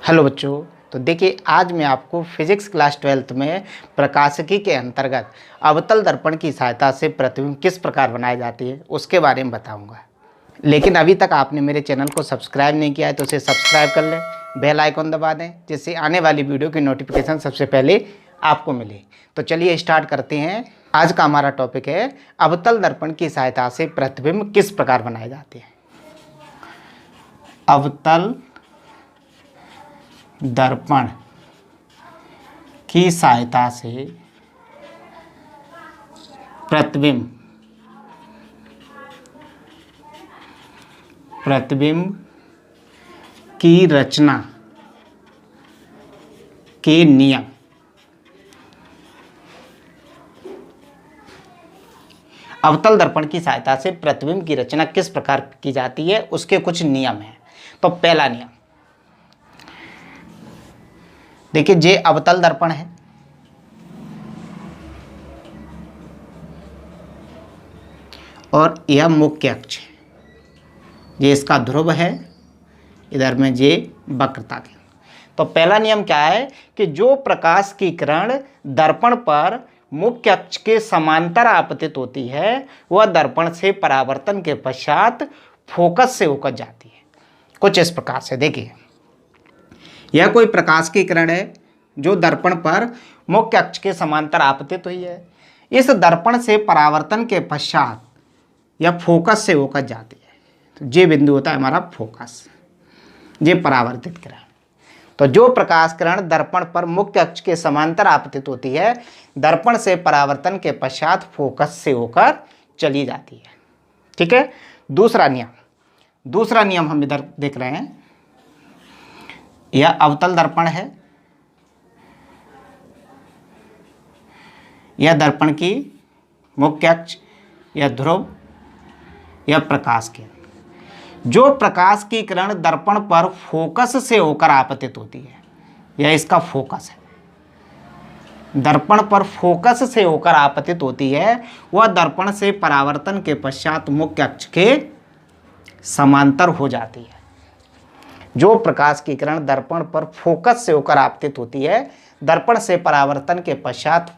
Hello बच्चों। तो देखिए, आज मैं आपको फिजिक्स क्लास 12th में प्रकाशिकी के अंतर्गत अवतल दर्पण की सहायता से प्रतिबिंब किस प्रकार बनाई जाती है उसके बारे में बताऊंगा। लेकिन अभी तक आपने मेरे चैनल को सब्सक्राइब नहीं किया है तो उसे सब्सक्राइब कर लें, बेल आइकॉन दबा दें, जिससे आने वाली वीडियो की नोटिफिकेशन सबसे पहले आपको मिले। तो चलिए स्टार्ट करते हैं। आज का हमारा टॉपिक है अवतल दर्पण की सहायता से प्रतिबिंब किस प्रकार बनाए जाते हैं। अवतल दर्पण की सहायता से प्रतिबिंब की रचना के नियम। अवतल दर्पण की सहायता से प्रतिबिंब की रचना किस प्रकार की जाती है उसके कुछ नियम हैं। तो पहला नियम देखिए, ये अवतल दर्पण है और यह मुख्य अक्ष है, ये इसका ध्रुव है, इधर में ये वक्रता के। तो पहला नियम क्या है कि जो प्रकाश की किरण दर्पण पर मुख्य अक्ष के समांतर आपतित होती है वह दर्पण से परावर्तन के पश्चात फोकस से होकर जाती है। कुछ इस प्रकार से देखिए, यह कोई प्रकाश की किरण है जो दर्पण पर मुख्य अक्ष के समांतर आपतित हुई है। इस दर्पण से परावर्तन के पश्चात यह फोकस से होकर जाती है। तो ये बिंदु होता है हमारा फोकस, ये परावर्तित किरण। तो जो प्रकाश किरण दर्पण पर मुख्य अक्ष के समांतर आपतित होती है, दर्पण से परावर्तन के पश्चात फोकस से होकर चली जाती है। ठीक है। दूसरा नियम हम इधर देख रहे हैं, यह अवतल दर्पण है। यह दर्पण की मुख्य अक्ष, यह ध्रुव, यह प्रकाश किरण। जो प्रकाश की किरण दर्पण पर फोकस से होकर आपतित होती है, यह इसका फोकस है। दर्पण पर फोकस से होकर आपतित होती है वह दर्पण से परावर्तन के पश्चात मुख्य अक्ष के समांतर हो जाती है। जो प्रकाश की किरण दर्पण पर फोकस से होकर आपतित होती है, दर्पण से परावर्तन के पश्चात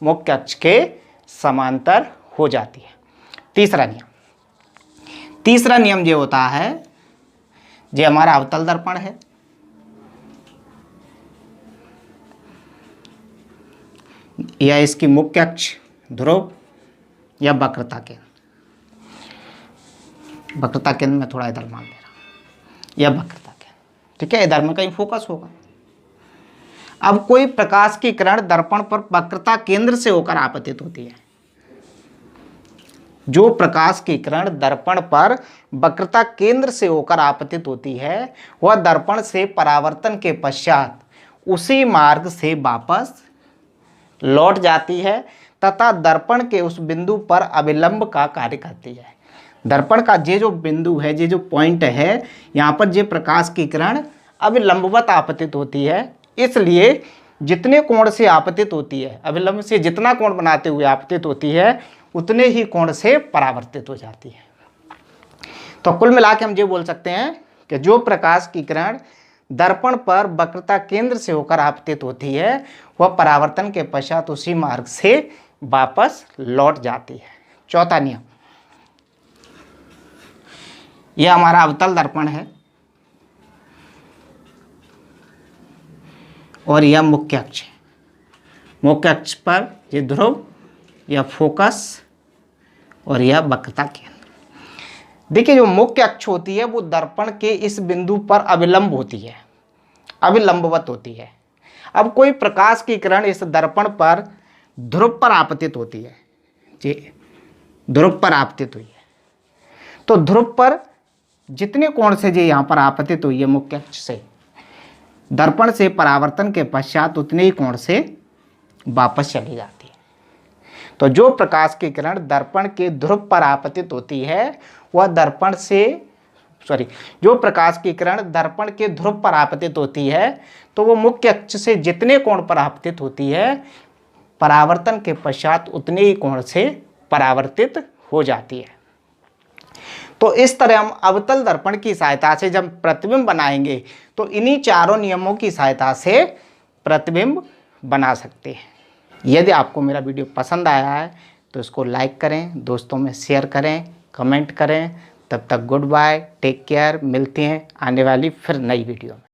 मुख्य अक्ष के समांतर हो जाती है। तीसरा नियम ये होता है, ये हमारा अवतल दर्पण है। यह इसकी मुख्य अक्ष, ध्रुव, या वक्रता केंद्र में थोड़ा इधर मान ले रहा हूं, यह वक्रता केंद्र। ठीक है, इधर में कहीं फोकस होगा। अब कोई प्रकाश की किरण दर्पण पर वक्रता केंद्र से होकर आपतित होती है। जो प्रकाश की किरण दर्पण पर वक्रता केंद्र से होकर आपतित होती है वह दर्पण से परावर्तन के पश्चात उसी मार्ग से वापस लौट जाती है तथा दर्पण के उस बिंदु पर अभिलंब का कार्य करती है। दर्पण का ये जो बिंदु है, ये जो पॉइंट है, यहाँ पर ये प्रकाश की किरण अभिलंबवत आपतित होती है। इसलिए जितने कोण से आपतित होती है, अभिलंब से जितना कोण बनाते हुए आपतित होती है, उतने ही कोण से परावर्तित हो जाती है। तो कुल मिला के हम ये बोल सकते हैं कि जो प्रकाश की किरण दर्पण पर वक्रता केंद्र से होकर आपतित होती है वह परावर्तन के पश्चात उसी मार्ग से वापस लौट जाती है। चौथा नियम, यह हमारा अवतल दर्पण है और यह मुख्य अक्ष है। मुख्य अक्ष पर यह ध्रुव, यह फोकस और यह वक्रता केंद्र। देखिए, जो मुख्य अक्ष होती है वो दर्पण के इस बिंदु पर अभिलंब होती है, अभिलंबवत होती है। अब कोई प्रकाश की किरण इस दर्पण पर ध्रुव पर आपतित होती है, जी ध्रुव पर आपतित हुई है। तो ध्रुव पर जितने कोण से जी यहाँ पर आपतित हुई है मुख्य अक्ष से, दर्पण से परावर्तन के पश्चात उतने ही कोण से वापस चली जाती है। तो जो प्रकाश की किरण दर्पण के ध्रुव पर आपतित होती है वह जो प्रकाश की किरण दर्पण के ध्रुव पर आपतित होती है तो वो मुख्य अक्ष से जितने कोण पर आपतित होती है, परावर्तन के पश्चात उतने ही कोण से परावर्तित हो जाती है। तो इस तरह हम अवतल दर्पण की सहायता से जब प्रतिबिंब बनाएंगे तो इन्हीं चारों नियमों की सहायता से प्रतिबिंब बना सकते हैं। यदि आपको मेरा वीडियो पसंद आया है तो इसको लाइक करें, दोस्तों में शेयर करें, कमेंट करें। तब तक गुड बाय, टेक केयर। मिलते हैं आने वाली फिर नई वीडियो में।